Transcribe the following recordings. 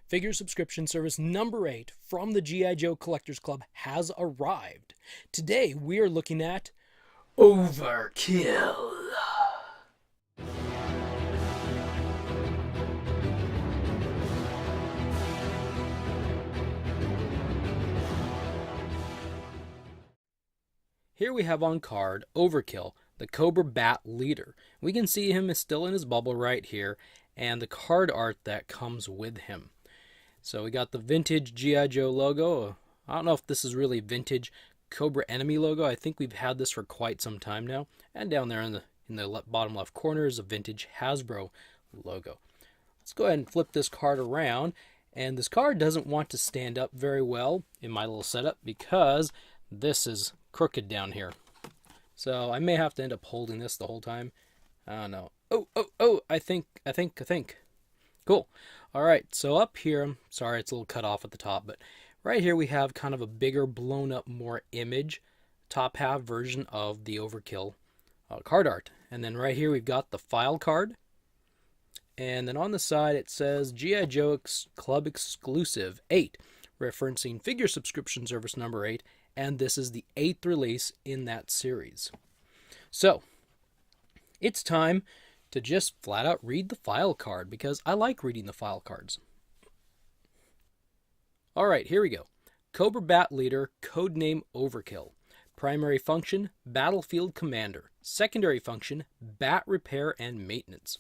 Figure subscription service number 8 from the G.I. Joe Collectors Club has arrived. Today we are looking at Overkill. Here we have on card Overkill, the Cobra Bat leader. We can see him is still in his bubble right here, and the card art that comes with him. So we got the vintage G.I. Joe logo. I don't know if this is really vintage Cobra Enemy logo. I think we've had this for quite some time now. And down there in the bottom left corner is a vintage Hasbro logo. Let's go ahead and flip this card around. And this card doesn't want to stand up very well in my little setup because this is crooked down here. So I may have to end up holding this the whole time. I don't know. Oh, I think. Cool. All right, so up here, sorry, it's a little cut off at the top, but right here we have kind of a bigger, blown up, more image, top half version of the Overkill card art. And then right here we've got the file card. And then on the side it says G.I. Joe Club Exclusive 8, referencing figure subscription service number 8, and this is the 8th release in that series. So, it's time to just flat out read the file card, because I like reading the file cards. Alright, here we go. Cobra Bat Leader, codename Overkill. Primary function, Battlefield Commander. Secondary function, Bat Repair and Maintenance.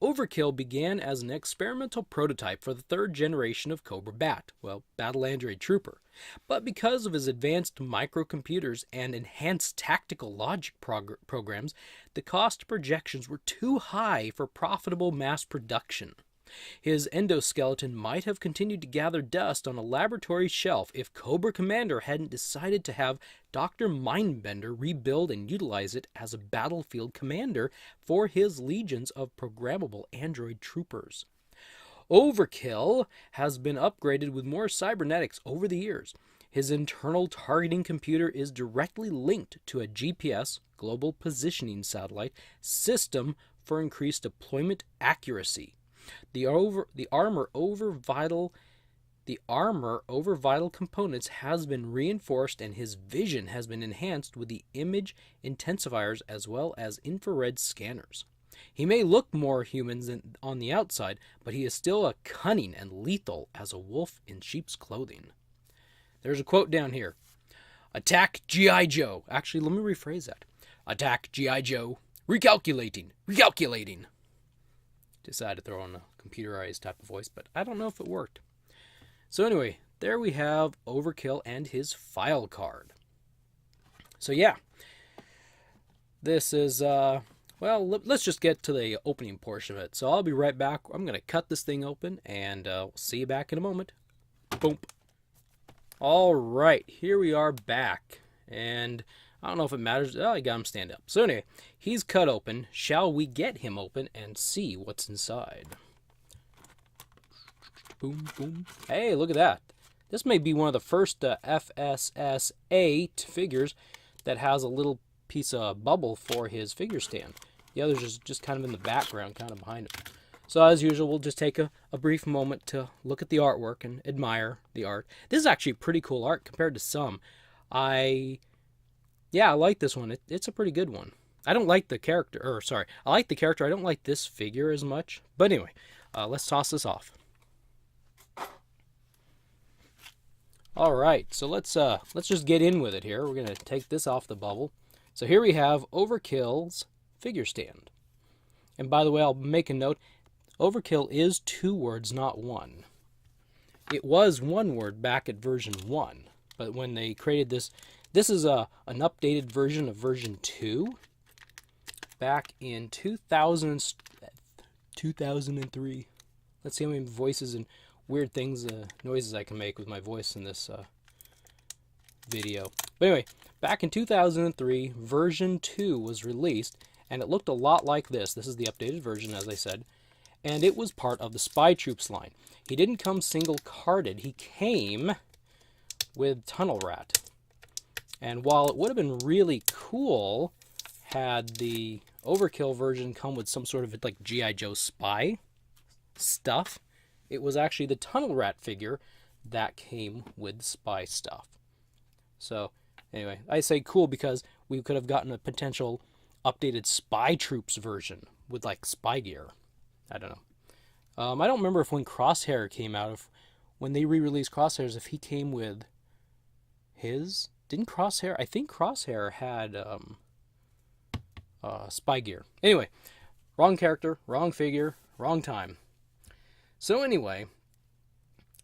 Overkill began as an experimental prototype for the 3rd generation of Cobra Bat, Battle Android Trooper. But because of his advanced microcomputers and enhanced tactical logic programs, the cost projections were too high for profitable mass production. His endoskeleton might have continued to gather dust on a laboratory shelf if Cobra Commander hadn't decided to have Dr. Mindbender rebuild and utilize it as a battlefield commander for his legions of programmable android troopers. Overkill has been upgraded with more cybernetics over the years. His internal targeting computer is directly linked to a GPS, global positioning satellite, system for increased deployment accuracy. The armor over vital components has been reinforced, and his vision has been enhanced with the image intensifiers as well as infrared scanners. He may look more human than on the outside, but he is still as cunning and lethal as a wolf in sheep's clothing. There's a quote down here. Attack G.I. Joe. Actually, let me rephrase that. Attack G.I. Joe. Recalculating. Decided to throw on a computerized type of voice, but I don't know if it worked. So anyway, there we have Overkill and his file card. So yeah, this is, let's just get to the opening portion of it. So I'll be right back. I'm going to cut this thing open, and we'll see you back in a moment. Boom. All right, here we are back, and I don't know if it matters. Oh, I got him stand up. So anyway, he's cut open. Shall we get him open and see what's inside? Boom, boom. Hey, look at that. This may be one of the first FSS 8 figures that has a little piece of bubble for his figure stand. The others is just kind of in the background, kind of behind him. So as usual, we'll just take a brief moment to look at the artwork and admire the art. This is actually pretty cool art compared to some. I like this one. It's a pretty good one. I don't like the character, I like the character. I don't like this figure as much. But anyway, let's toss this off. All right, so let's just get in with it here. We're gonna take this off the bubble. So here we have Overkill's figure stand. And by the way, I'll make a note. Overkill is 2 words, not 1. It was 1 word back at version 1, but when they created this. This is an updated version of version 2 back in 2003. Let's see how many voices and weird things, noises I can make with my voice in this video. But anyway, back in 2003, version 2 was released, and it looked a lot like this. This is the updated version, as I said, and it was part of the Spy Troops line. He didn't come single-carded. He came with Tunnel Rat. And while it would have been really cool had the Overkill version come with some sort of like G.I. Joe spy stuff, It was actually the Tunnel Rat figure that came with spy stuff. So, anyway, I say cool because we could have gotten a potential updated Spy Troops version with, like, spy gear. I don't know. I don't remember if when Crosshair came out, if when they re-released Crosshairs, if he came with his... Didn't Crosshair... I think Crosshair had spy gear. Anyway, wrong character, wrong figure, wrong time. So anyway,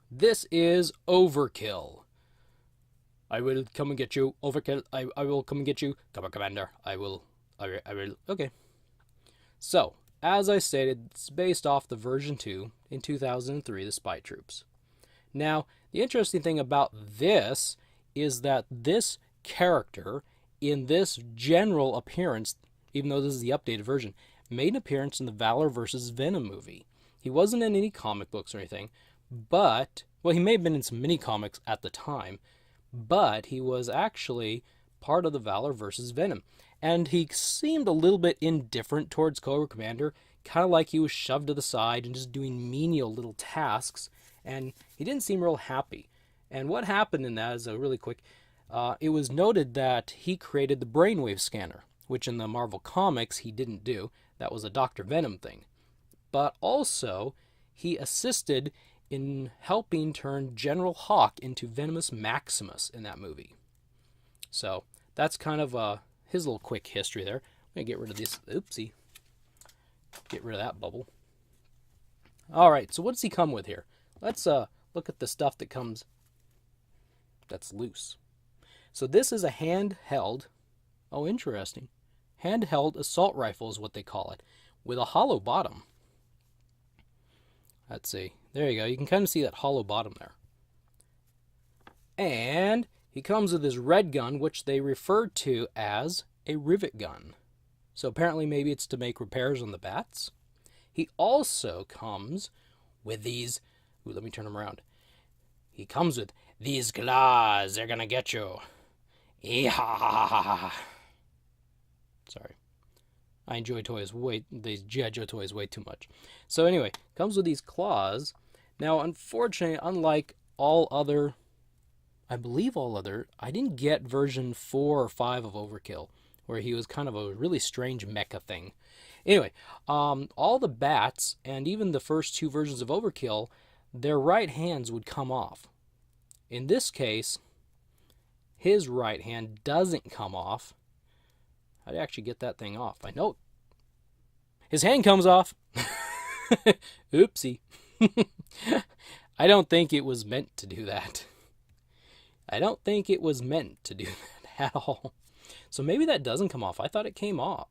this is Overkill. I will come and get you, Overkill. I will come and get you, Cobra Commander. I will. Okay. So, as I stated, it's based off the version 2 in 2003, the Spy Troops. Now, the interesting thing about this is that this character, in this general appearance, even though this is the updated version, made an appearance in the Valor vs. Venom movie. He wasn't in any comic books or anything, but, well, he may have been in some mini comics at the time, but he was actually part of the Valor vs. Venom. And he seemed a little bit indifferent towards Cobra Commander, kind of like he was shoved to the side and just doing menial little tasks, and he didn't seem real happy. And what happened in that is a really quick, it was noted that he created the brainwave scanner, which in the Marvel Comics he didn't do. That was a Dr. Venom thing. But also, he assisted in helping turn General Hawk into Venomous Maximus in that movie. So, that's kind of his little quick history there. I'm going to get rid of this. Oopsie. Get rid of that bubble. Alright, so what does he come with here? Let's look at the stuff that comes that's loose. So this is a handheld, oh interesting, handheld assault rifle is what they call it, with a hollow bottom. Let's see. There you go. You can kind of see that hollow bottom there. And he comes with his red gun, which they refer to as a rivet gun. So apparently maybe it's to make repairs on the bats. He also comes with these... Ooh, let me turn him around. He comes with these claws. They're gonna get you. Sorry. I enjoy these G.I. Joe toys way too much. So anyway, comes with these claws. Now, unfortunately, unlike I didn't get version 4 or 5 of Overkill, where he was kind of a really strange mecha thing. Anyway, all the bats, and even the first 2 versions of Overkill, their right hands would come off. In this case, his right hand doesn't come off. How do you actually get that thing off? I know his hand comes off. Oopsie. I don't think it was meant to do that. I don't think it was meant to do that at all. So maybe that doesn't come off. I thought it came off.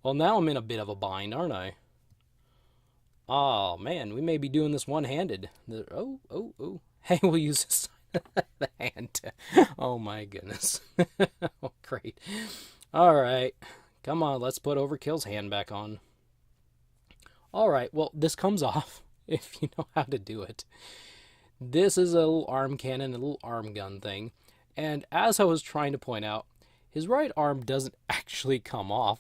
Well, now I'm in a bit of a bind, aren't I? Oh, man, we may be doing this one-handed. Oh. Hey, we'll use this the hand. Oh, my goodness. Oh, great. All right. Come on, let's put Overkill's hand back on. All right, well, this comes off if you know how to do it. This is a little arm cannon, a little arm gun thing. And as I was trying to point out, his right arm doesn't actually come off,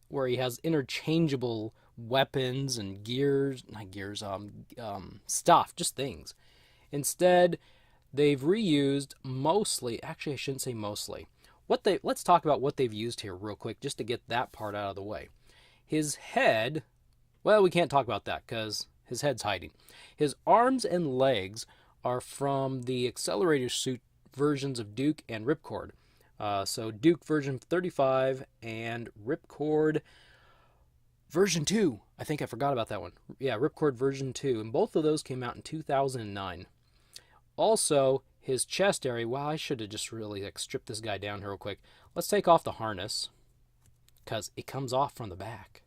where he has interchangeable weapons and stuff, just things. Instead, they've reused mostly, actually I shouldn't say mostly. Let's talk about what they've used here real quick, just to get that part out of the way. His head, well, we can't talk about that because his head's hiding. His arms and legs are from the Accelerator suit versions of Duke and Ripcord. So Duke version 35 and Ripcord version 2. I think I forgot about that one. Yeah, Ripcord version 2. And both of those came out in 2009. Also, his chest area, well, I should have just really stripped this guy down here real quick. Let's take off the harness, because it comes off from the back.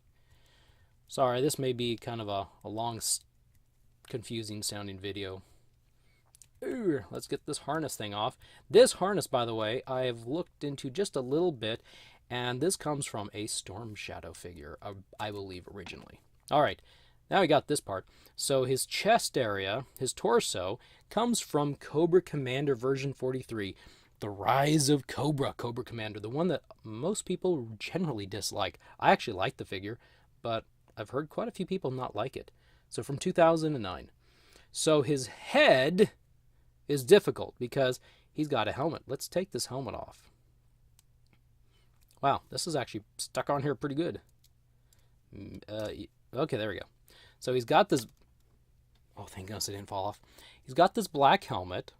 Sorry, this may be kind of a long, confusing sounding video. Ooh, let's get this harness thing off. This harness, by the way, I have looked into just a little bit, and this comes from a Storm Shadow figure, I believe, originally. All right, now we got this part. So his chest area, his torso, comes from Cobra Commander version 43, The Rise of Cobra Commander, the one that most people generally dislike. I actually like the figure, but I've heard quite a few people not like it. So from 2009. So his head is difficult because he's got a helmet. Let's take this helmet off. Wow, this is actually stuck on here pretty good. Okay, there we go. So he's got this... Oh, thank goodness it didn't fall off. He's got this black helmet.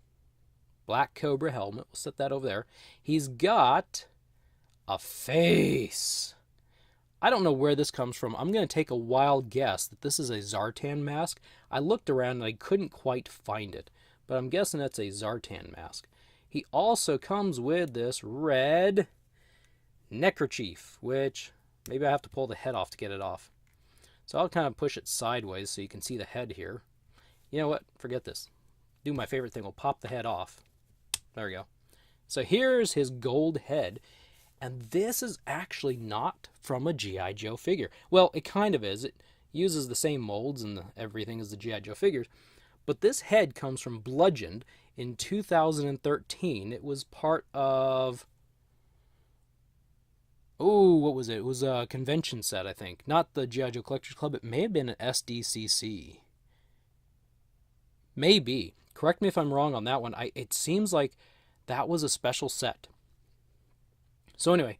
Black Cobra helmet. We'll set that over there. He's got a face. I don't know where this comes from. I'm going to take a wild guess that this is a Zartan mask. I looked around and I couldn't quite find it, but I'm guessing that's a Zartan mask. He also comes with this red neckerchief, which maybe I have to pull the head off to get it off. So I'll kind of push it sideways so you can see the head here. You know what? Forget this. Do my favorite thing. We'll pop the head off. There we go. So here's his gold head. And this is actually not from a G.I. Joe figure. Well, it kind of is. It uses the same molds and everything as the G.I. Joe figures. But this head comes from Bludgeon in 2013. It was part of... Oh, what was it? It was a convention set, I think. Not the G.I. Joe Collectors Club. It may have been an SDCC. Maybe. Correct me if I'm wrong on that one. It seems like that was a special set. So anyway,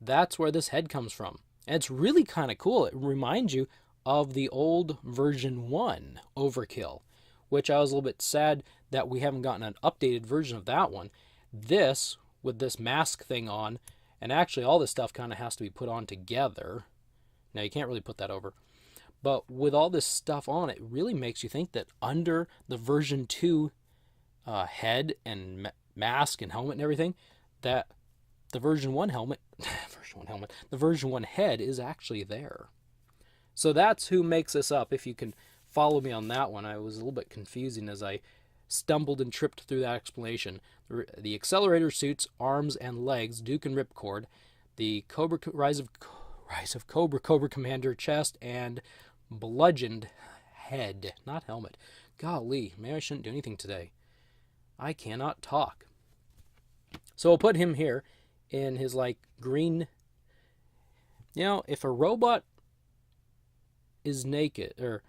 that's where this head comes from. And it's really kind of cool. It reminds you of the old version 1 Overkill, which I was a little bit sad that we haven't gotten an updated version of that one. This, with this mask thing on, and actually all this stuff kind of has to be put on together. Now, you can't really put that over. But with all this stuff on, it really makes you think that under the version 2 head and mask and helmet and everything, that the version 1 helmet, the version 1 head is actually there. So that's who makes this up. If you can follow me on that one, I was a little bit confusing as I stumbled and tripped through that explanation. The accelerator suits, arms and legs, Duke and Ripcord, the Cobra Rise of Cobra Commander chest, and bludgeoned head, not helmet. Golly, maybe I shouldn't do anything today. I cannot talk. So we'll put him here in his like green. You know, if a robot is naked, or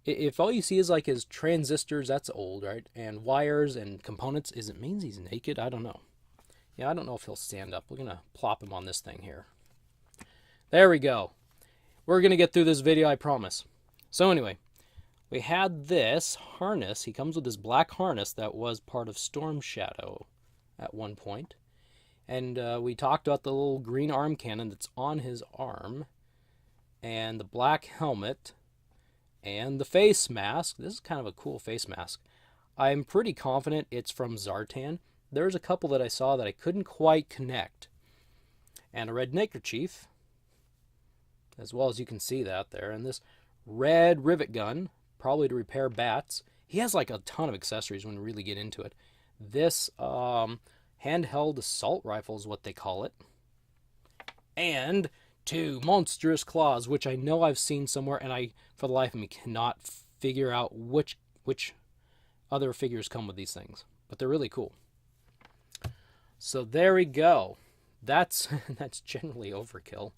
if all you see is like his transistors, that's old, right? And wires and components, it means he's naked? I don't know. Yeah, I don't know if he'll stand up. We're going to plop him on this thing here. There we go. We're going to get through this video, I promise. So anyway, we had this harness. He comes with this black harness that was part of Storm Shadow at one point. And we talked about the little green arm cannon that's on his arm. And the black helmet. And the face mask. This is kind of a cool face mask. I'm pretty confident it's from Zartan. There's a couple that I saw that I couldn't quite connect. And a red neckerchief, as well as you can see that there. And this red rivet gun, probably to repair bats. He has like a ton of accessories when we really get into it. This handheld assault rifle is what they call it. And 2 monstrous claws, which I know I've seen somewhere, and I, for the life of me, cannot figure out which other figures come with these things. But they're really cool. So there we go. That's generally overkill.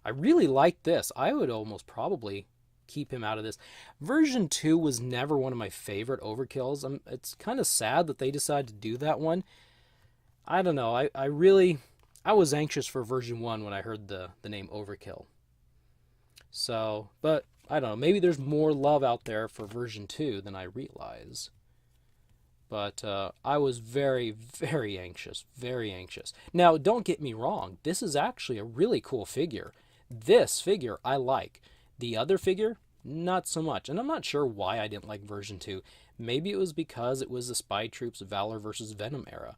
I really like this. I would almost probably keep him out of this. Version 2 was never one of my favorite overkills. It's kind of sad that they decided to do that one. I don't know. I was anxious for version 1 when I heard the name Overkill. So, but I don't know. Maybe there's more love out there for version 2 than I realize. But I was very, very anxious. Very anxious. Now, don't get me wrong. This is actually a really cool figure. This figure I like. The other figure, not so much. And I'm not sure why I didn't like version 2. Maybe it was because it was the Spy Troops Valor versus Venom era.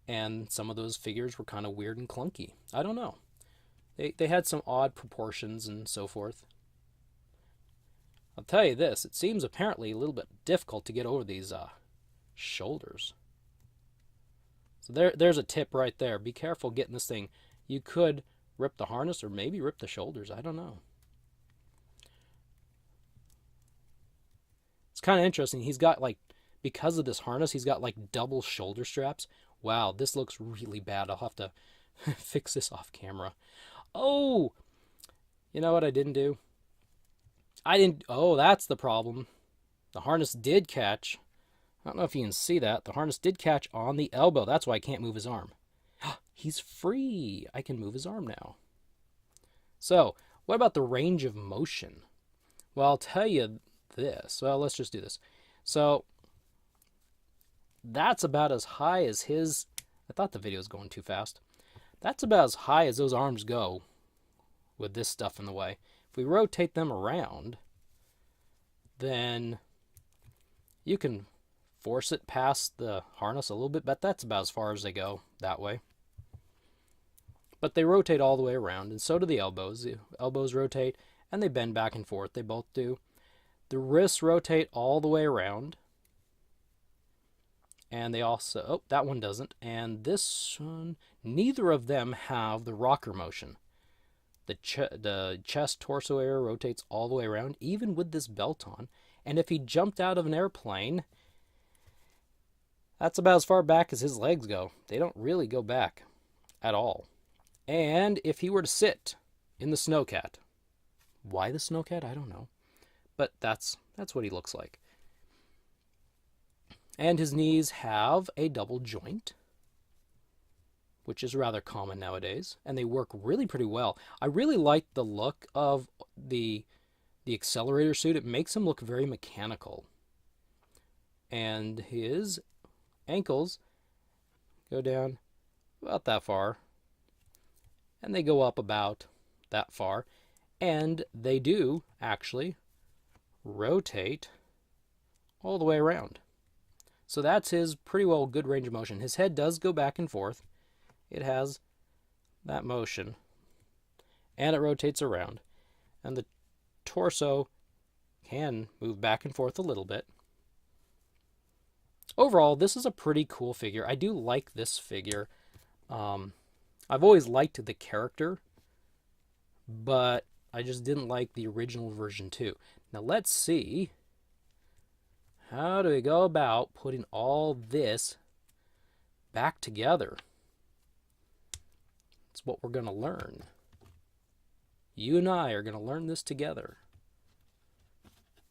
And some of those figures were kind of weird and clunky. I don't know. They had some odd proportions and so forth. I'll tell you this. It seems apparently a little bit difficult to get over these shoulders. So there's a tip right there. Be careful getting this thing. You could rip the harness or maybe rip the shoulders. I don't know. It's kind of interesting. He's got like, because of this harness, he's got like double shoulder straps. Wow, this looks really bad. I'll have to fix this off camera. Oh! You know what I didn't do? I didn't... Oh, that's the problem. The harness did catch. I don't know if you can see that. The harness did catch on the elbow. That's why I can't move his arm. He's free. I can move his arm now. So, what about the range of motion? Well, I'll tell you this. Well, let's just do this. So, that's about as high as his... I thought the video was going too fast. That's about as high as those arms go with this stuff in the way. If we rotate them around, then you can force it past the harness a little bit, but that's about as far as they go that way. But they rotate all the way around, and so do the elbows. The elbows rotate, and they bend back and forth. They both do. The wrists rotate all the way around. And they also... Oh, that one doesn't. And this one... Neither of them have the rocker motion. The chest, torso area rotates all the way around, even with this belt on. And if he jumped out of an airplane, that's about as far back as his legs go. They don't really go back at all. And if he were to sit in the snowcat, why the snowcat? I don't know. But that's what he looks like. And his knees have a double joint, which is rather common nowadays, and they work really pretty well. I really like the look of the accelerator suit. It makes him look very mechanical. And his ankles go down about that far, and they go up about that far, and they do actually rotate all the way around. So that's his pretty well good range of motion. His head does go back and forth. It has that motion, and it rotates around. And the torso can move back and forth a little bit. Overall, this is a pretty cool figure. I do like this figure. I've always liked the character, but I just didn't like the original version too. Now let's see, how do we go about putting all this back together? It's what we're going to learn. You and I are going to learn this together.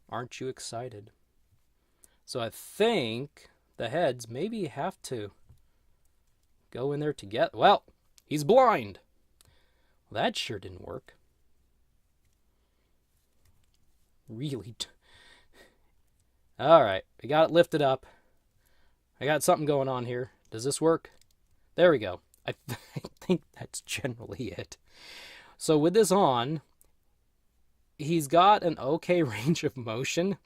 Aren't you excited? So I think the heads maybe have to go in there together. Well, he's blind. Well, that sure didn't work. Really. All right, we got it lifted up. I got something going on here. Does this work? There we go. I think that's generally it. So with this on, he's got an okay range of motion,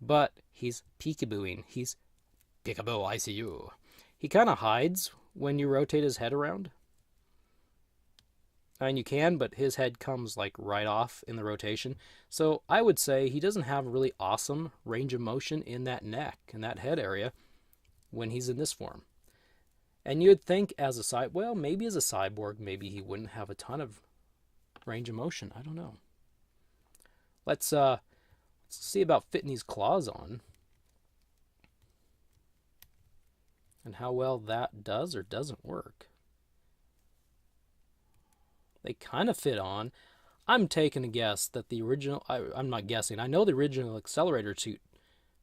but he's peekabooing. He's peekaboo, I see you. He kind of hides when you rotate his head around. And you can, but his head comes like right off in the rotation. So I would say he doesn't have a really awesome range of motion in that neck and that head area when he's in this form. And you'd think as a well, maybe as a cyborg, maybe he wouldn't have a ton of range of motion. I don't know. Let's see about fitting these claws on. And how well that does or doesn't work. They kind of fit on. I'm taking a guess that the original... I'm not guessing. I know the original accelerator suit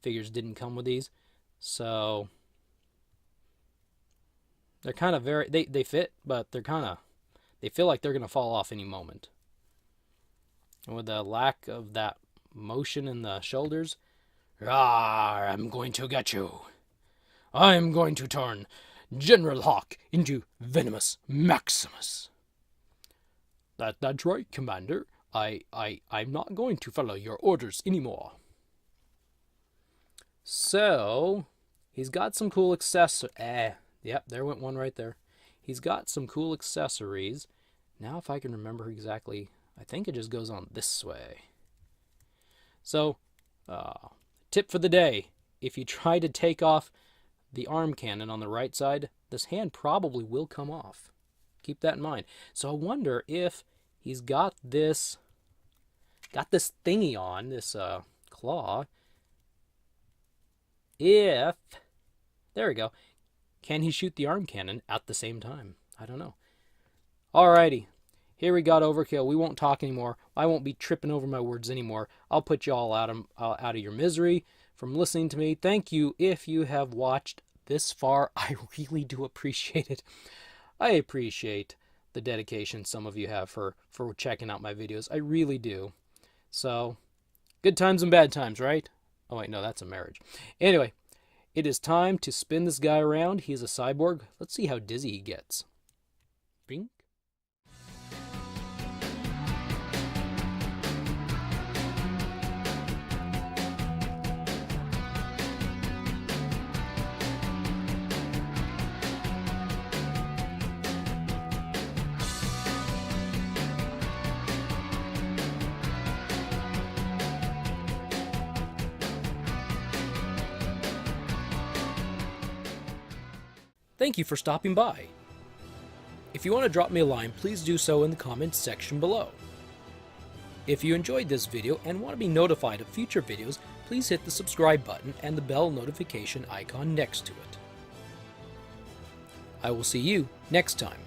figures didn't come with these. So... they're kind of very... They fit, but they're kind of... they feel like they're going to fall off any moment. And with the lack of that motion in the shoulders... Rawr, I'm going to get you. I'm going to turn General Hawk into Venomous Maximus. That's right, Commander. I'm not going to follow your orders anymore. So, he's got some cool accessories. Yep, there went one right there. He's got some cool accessories. Now, if I can remember exactly, I think it just goes on this way. So, tip for the day. If you try to take off the arm cannon on the right side, this hand probably will come off. Keep that in mind. So I wonder if he's got this thingy on, this claw. There we go. Can he shoot the arm cannon at the same time? I don't know. Alrighty. Here we got overkill. We won't talk anymore. I won't be tripping over my words anymore. I'll put you all out of your misery from listening to me. Thank you if you have watched this far. I really do appreciate it. I appreciate the dedication some of you have for checking out my videos. I really do. So, good times and bad times, right? Oh wait, no, that's a marriage. Anyway, it is time to spin this guy around. He's a cyborg. Let's see how dizzy he gets. Bing. Thank you for stopping by. If you want to drop me a line, please do so in the comments section below. If you enjoyed this video and want to be notified of future videos, please hit the subscribe button and the bell notification icon next to it. I will see you next time.